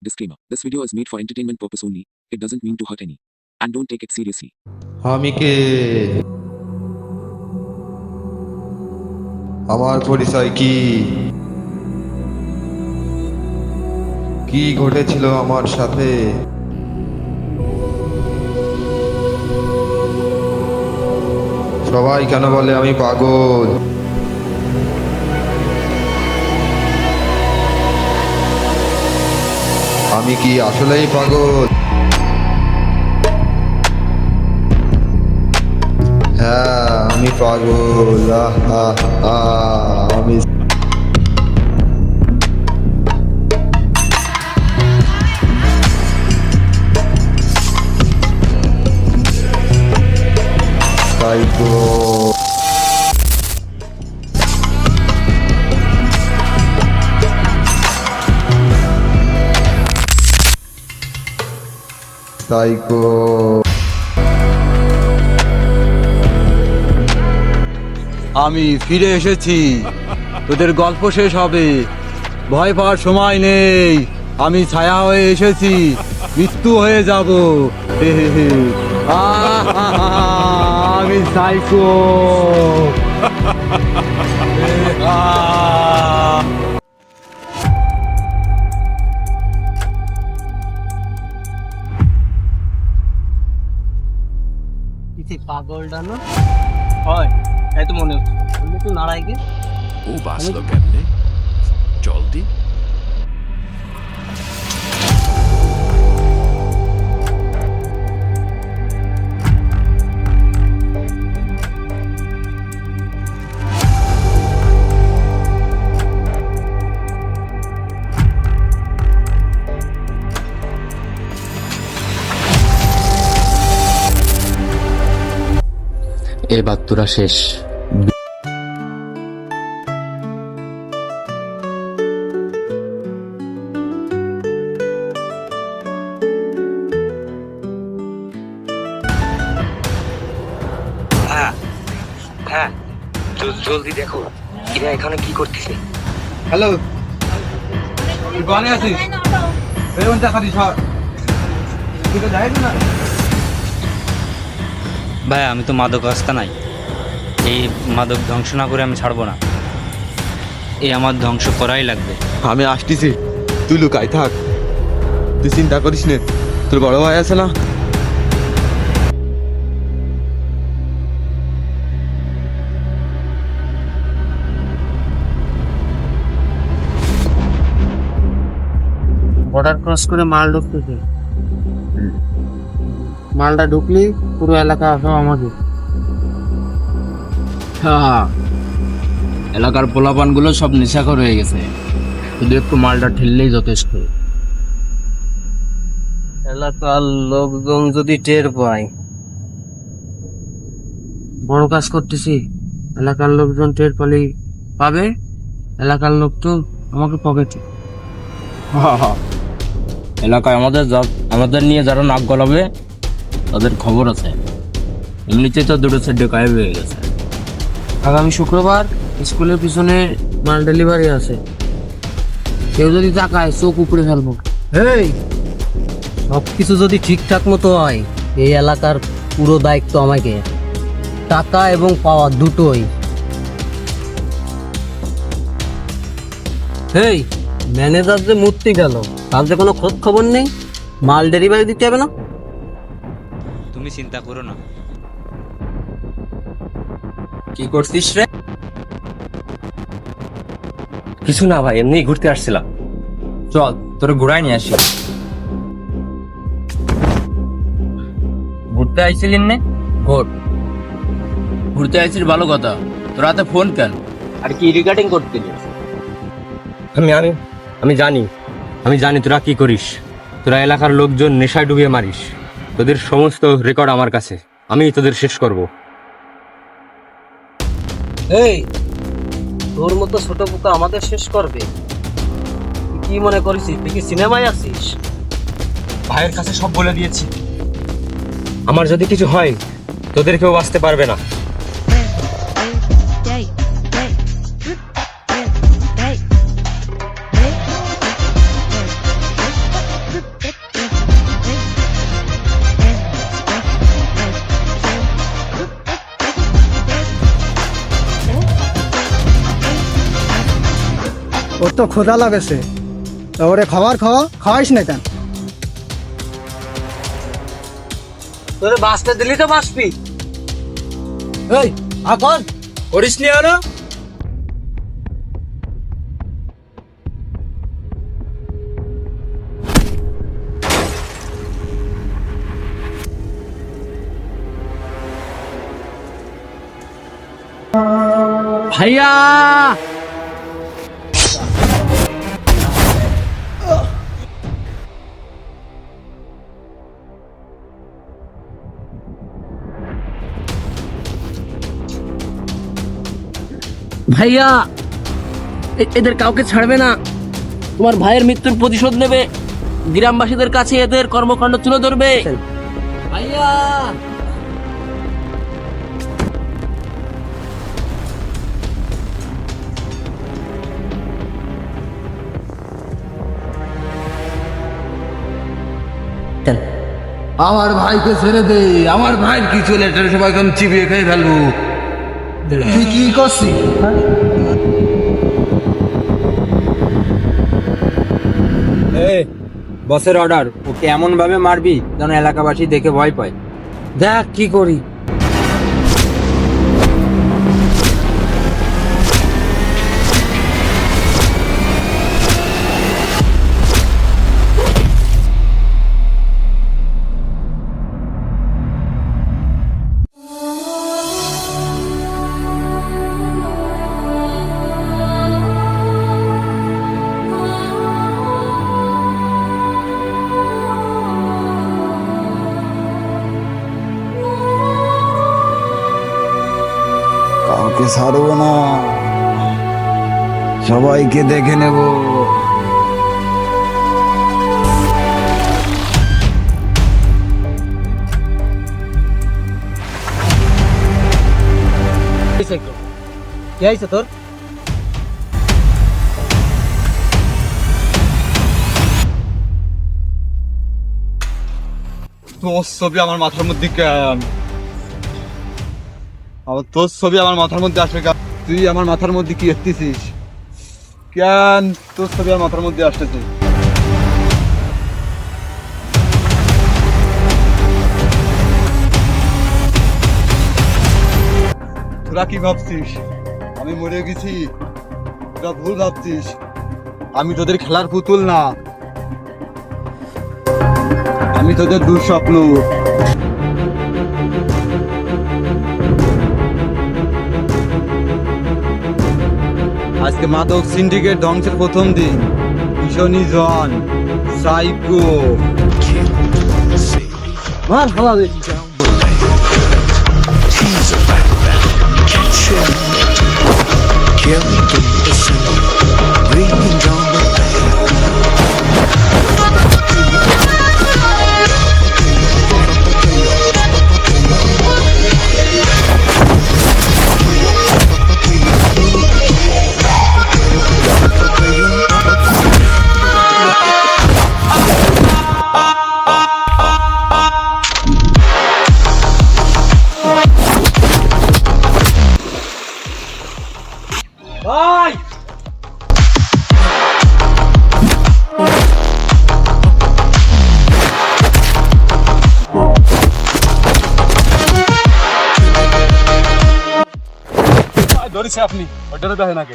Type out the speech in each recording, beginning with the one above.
Disclaimer. This video is made for entertainment purpose only. It doesn't mean to hurt any. And don't take it seriously. আমি কে? আমার পরিচয় কি? কি ঘটেছিল আমার সাথে? সবাই কেন বলে আমি পাগল? আমি কি আসলেই পাগল? হ্যাঁ, আমি পাগল। আমি সাইকো। সাইকো। আমি ফিরে এসেছি। তোদের গল্প শেষ হবে, ভয় পাওয়ার সময় নেই। আমি ছায়া হয়ে এসেছি, মৃত্যু হয়ে যাব। হে হে হে। আমি সাইকো। পাগলটা না হয়, তাই তো মনে হচ্ছে। বললে তো নাড়াই গে ও বাঁচলো কেমনে? জল দি। এবার তোরা শেষ। হ্যাঁ, জলদি দেখো এরা এখানে কি করতেছে। হ্যালো, তুই গানে আছিস? বেরোন দেখাতি সর। তুই তো যাইবি না। ভাই আমি তো মাদকাস্তা নাই, এই মাদক ধ্বংস না করে আমি ছাড়বো না। এই আমার ধ্বংস করাই লাগবে। আমি আসতেছি, তুই লুকাই থাক। তুই চিন্তা করিস নে, তোর বড় ভাই আছে না? বর্ডার ক্রস করে মাল ঢুকতেছে। মালটা ঢুকলি পুরো এলাকা সব আমাদের। হ্যাঁ, এলাকার পোলাপানগুলো সব নেশাখোর হয়ে গেছে, শুধু একটু মালটা ঠেললেই যথেষ্ট। এলাকার লোকজন যদি টের পায় বড় কাজ করতেছি, এলাকার লোকজন টের পেলেই পাবে এলাকার লোক তো আমাকে পকেটে। এলাকায় আমাদের নিয়ে যারা নাক গলাবে তাদের খবর আছে। এমনিতেই তো দুটো সাইডে গায়েব হয়ে গেছে। আগামী শুক্রবার স্কুলের পিছনে মাল ডেলিভারি আছে, কেউ যদি তাকায় চোখ উপড়ে ফেলবো। এই সবকিছু যদি ঠিকঠাক মতো হয়, এই এলাকার পুরো দায়িত্ব আমাকে। টাকা এবং পাওয়া দুটোই। এই ম্যানেজার যে মূর্তি গেল, তার যে কোনো খোঁজ খবর নেই। মাল ডেলিভারি দিতে হবে না? তুমি চিন্তা করো না। কি করছিস রে? কিছু না ভাই, এমনি ঘুরতে আসছিলাম। চল তোর ঘুরাই নিয়ে আসি। ঘুরতে আইছিলি নে? ঘুরতে আসছিস ভালো কথা, তোর হাতে ফোন কেন? আর কি রিগার্ডিং করতেলি? আমি জানি তোরা কি করিস। তোরা এলাকার লোকজন নেশায় ডুবিয়ে মারিস। তোদের সমস্ত রেকর্ড আমার কাছে, আমি তোদের শেষ করব। এই তোর মতো ছোট পোকা আমাদের শেষ করবে? তুই কি মনে করিস তুই কি সিনেমায় আছিস? ভাইয়ের কাছে সব বলে দিয়েছি। আমার যদি কিছু হয় তোদের কেউ বাঁচতে পারবে না। ওর তো ক্ষুধা লাগেছে, তা ওরে খাবার খাওয়াইস না কেন? তোরে বাঁচতে দিলি তো বাঁচবি। এই এখন করিস নি আরো? ভাইয়া ভাইয়া এদের কাউকে ছাড়বে না, তোমার ভাইয়ের মৃত্যুর প্রতিশোধ নেবে, গ্রামবাসীদের কাছে এদের কর্মকাণ্ড তুলে ধরবে। ভাইয়া আমার ভাইকে ছেড়ে দে, আমার ভাইয়ের কি চলে এটা সবাইকে আমি চিবিয়ে খেয়ে ফেলবো। তুই কি করছিস? বসের অর্ডার, ওকে এমন ভাবে মারবি যেন এলাকাবাসী দেখে ভয় পায়। দেখ কি করি। কাউকে ছাড়বো না, সবাইকে দেখে নেব। কি হয়েছে তোর? তোর ছবি আমার মাথার মধ্যে কেন? তোর ছবি আমার মাথার মধ্যে আসে কেন? তুই আমার মাথার মধ্যে কি এসতেছিস কেন? তোর ছবি আমার মাথার মধ্যে আসতেছে। তোরা কি ভাবছিস আমি মরে গেছি? তোরা ভুল ভাবছিস, আমি তোদের খেলার পুতুল না, আমি তোদের দুঃস্বপ্ন। আজকে মাদক সিন্ডিকেট ধ্বংসের প্রথম দিন। ভীষণই জন সাইকো মার হালাবে। ধরেছে আপনি ওটারও দেখেন আগে।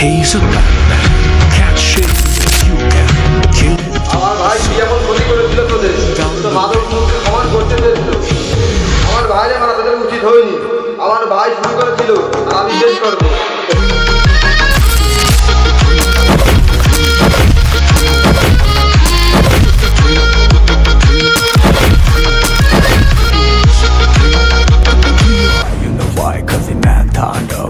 He's a Batman. Catch him if you can. Kill him. আমার ভাই কি এমন ক্ষতি করেছিল তোদের? তো মাদক মুক্তি সমান করতে চেয়েছিল। আমার ভাইরে মারা তোদের উচিত হয়নি। আমার ভাই শুরু করেছিল আর আমি শেষ করবো। You know why? 'Cause he man Tondo.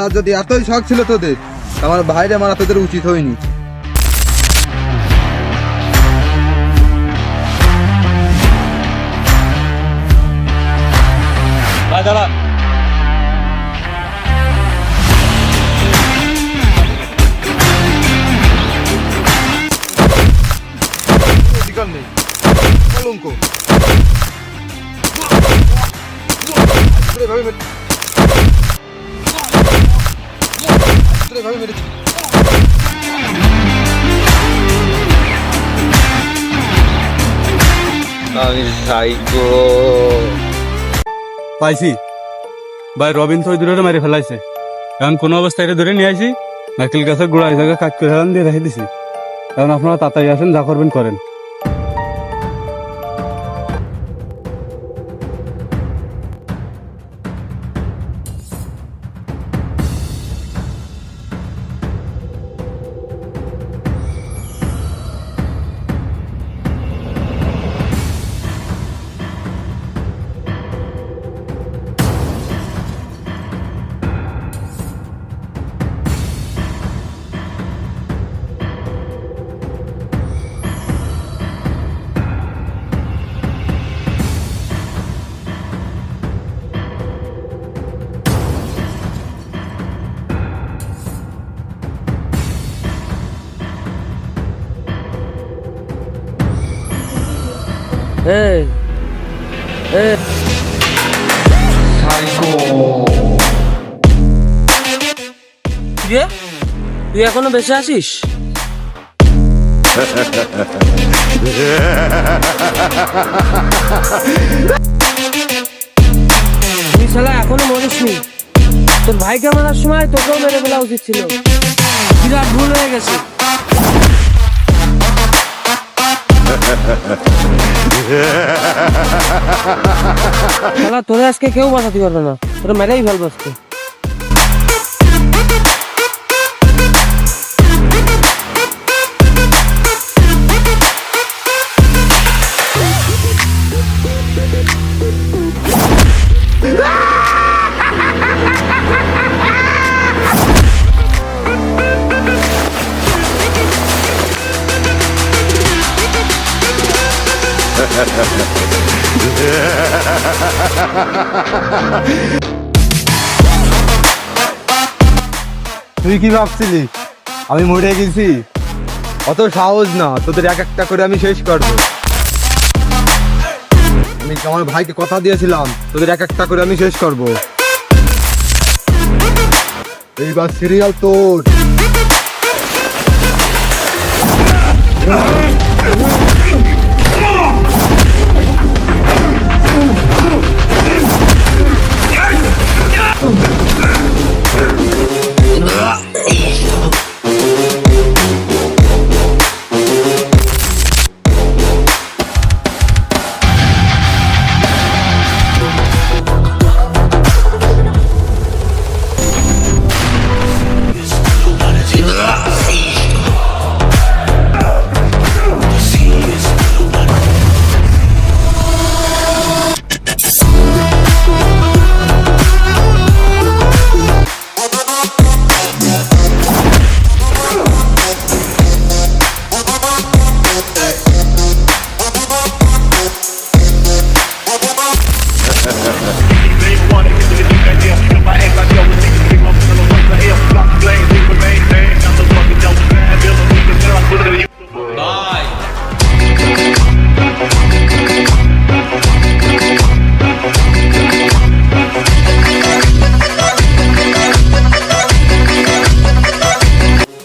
বাঁচার যদি এতই শখ ছিল তোদের, আমার ভাইরে মারা তোদের উচিত হয়নি। অধিকার নেই, কলঙ্ক। এভাবে মেরে- এভাবে মেরেছি। পাইছি ভাই, রবিন তো ওই দূরে মেরে ফেলাইছে। এখন কোনো অবস্থায় এটা ধরে নিয়ে আসি, নারকেল গাছের গোড়ায় জায়গায় কাট করে হেলান দিয়ে রেখে দিছি। এখন আপনারা তাড়াতাড়ি আসেন, যা করবেন করেন। এই এই কিরে, তুই এখনো বেঁচে আছিস? তুই শালা এখনো মরিসনি। তোর ভাইকে মারার সময় তোকেও মেরে ফেলা উচিত ছিল। বিরাট ভুল হয়ে গেছে। শালা তোরে আজকে কেউ বাঁচাতে পারবে না, তোরা মেরেই ফেলবো আজকে। তুই কি ভাবছিলি আমি মরে গেছি? অত সাহস না, তোদের এক একটা করে আমি শেষ করবো। আমি আমার ভাইকে কথা দিয়েছিলাম, তোদের এক একটা করে আমি শেষ করবো। এইবার সিরিয়াল তোর।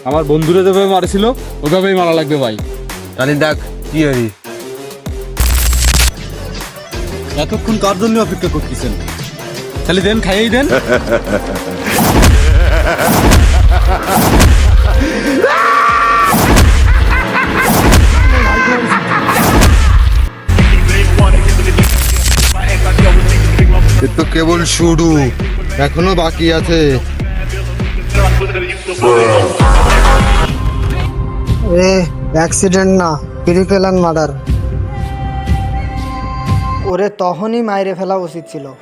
আমার বন্ধুরা যেভাবে মারছিল ওইভাবেই মারা লাগবে ভাই। জানি দেখ কি হরি, এতক্ষণ কার জন্য অপেক্ষা করতেছেন? তাহলে দেন, খাইয়েই দেন। এ তো কেবল শুরু, এখনো বাকি আছে। এ অ্যাক্সিডেন্ট না, ক্রিমিনাল মার্ডার। ওরে তখনই মাইরে ফেলা উচিত ছিল,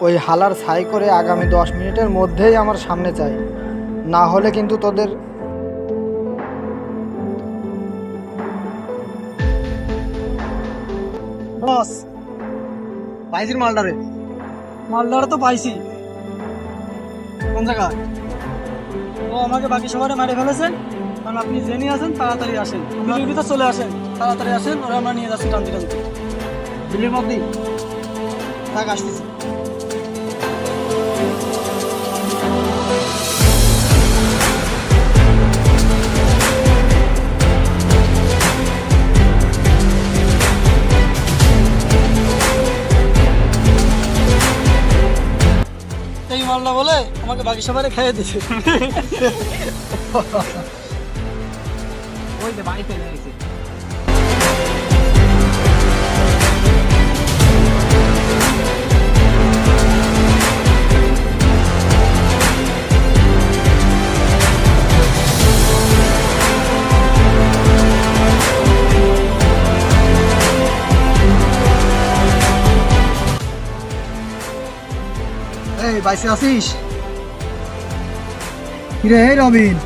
ওই হালার ছাই করে আগামী 10 মিনিটের মধ্যেই আমার সামনে চাই, না হলে কিন্তু তোদের বস পাইছিস মালদারে? মালদারে তো পাইছি। কোন জায়গায়? ও আমাকে বাকি সবাই মারে ফেলেছেন, কারণ আপনি জেনে আছেন। তাড়াতাড়ি আসেন, বিলির ভিতর চলে আসেন, তাড়াতাড়ি আসেন, ওরা আমরা নিয়ে যাচ্ছি টানতে টানতে বিলির মধ্যে। থাক, আসতেছি। এই মালটা বলে আমাকে বাকি সবাই খাইয়ে দিছে। ওই যে বাড়িতে গেছে। এই বাইসে আসিস? কিরে এই রবিন,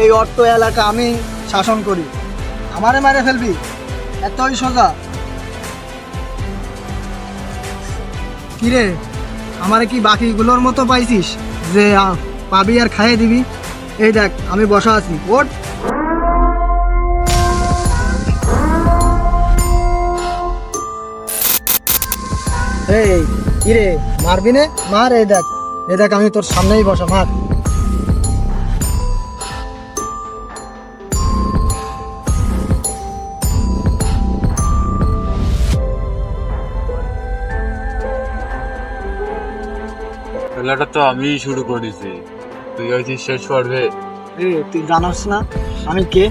এই অর্থ এলাকা আমি শাসন করি, আমারে মারে ফেলবি? এতই সোজা? কিরে, আমারে কি বাকিগুলোর মতো পাইছিস যে পাবি আর খাইয়ে দিবি? এই দেখ আমি বসা আছি, ওঠ। এই কিরে, মারবি নে? মার। এই দেখ আমি তোর সামনেই বসা, মার। খেলাটা তো আমিই শুরু করেছি, তুই হয়েছিস শেষ পর্বে। তুই জানাস না আমি কে?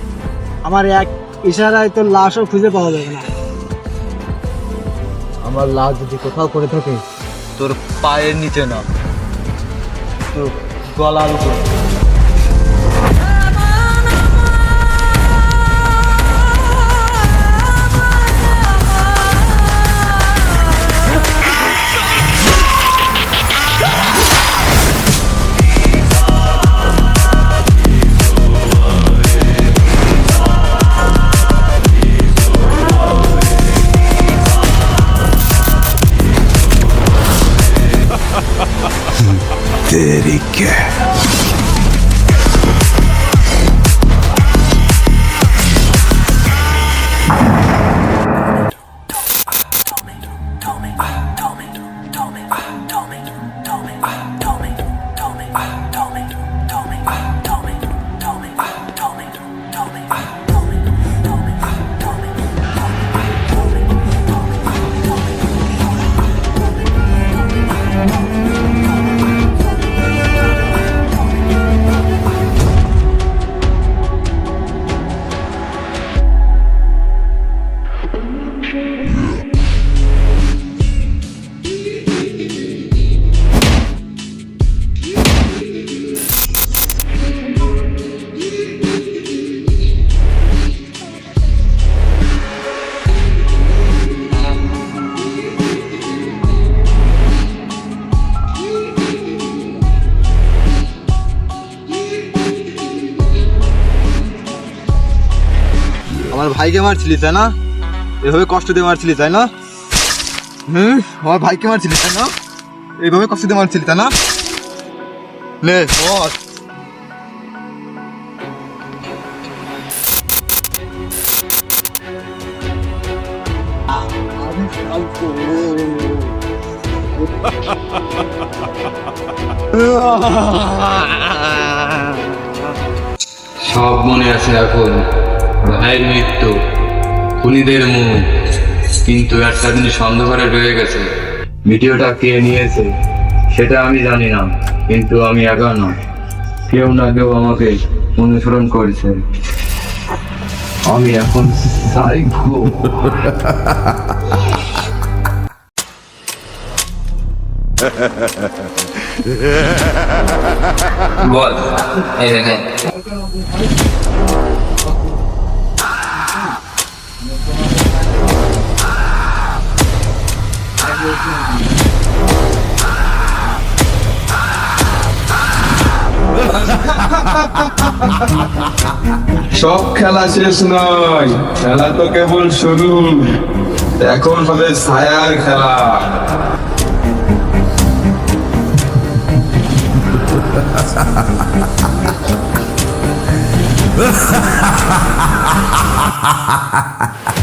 আমার এক ইশারায় তোর লাশও খুঁজে পাওয়া যাবে না। আমার লাশ যদি কোথাও করে থাকে, তোর পায়ের নিচে না, তোর গলার উপর। আমার ভাইকে মারছিলি তাই না? এভাবে কষ্ট দিয়ে মারছিলি তাই না? আমার ভাইকে মারছিলি তাই না? এইভাবে কষ্ট দিয়ে মারছিলি তাই না? নে বস। সব মনে আছে এখন, ভাইয়ের মৃত্যু, খুনিদের মুখ, কিন্তু একটা জিনিস অন্ধকারে রয়ে গেছে। ভিডিওটা কে নিয়েছে সেটা আমি জানি না, কিন্তু আমি একা না, কেউ না কেউ আমাকে অনুসরণ করেছে। আমি এখন সাইকো। বল, এই দেখেন সব খেলা শেষ নয়, খেলা তো কেবল শুরু। এখন হবে ছায়ার খেলা। ha ha ha ha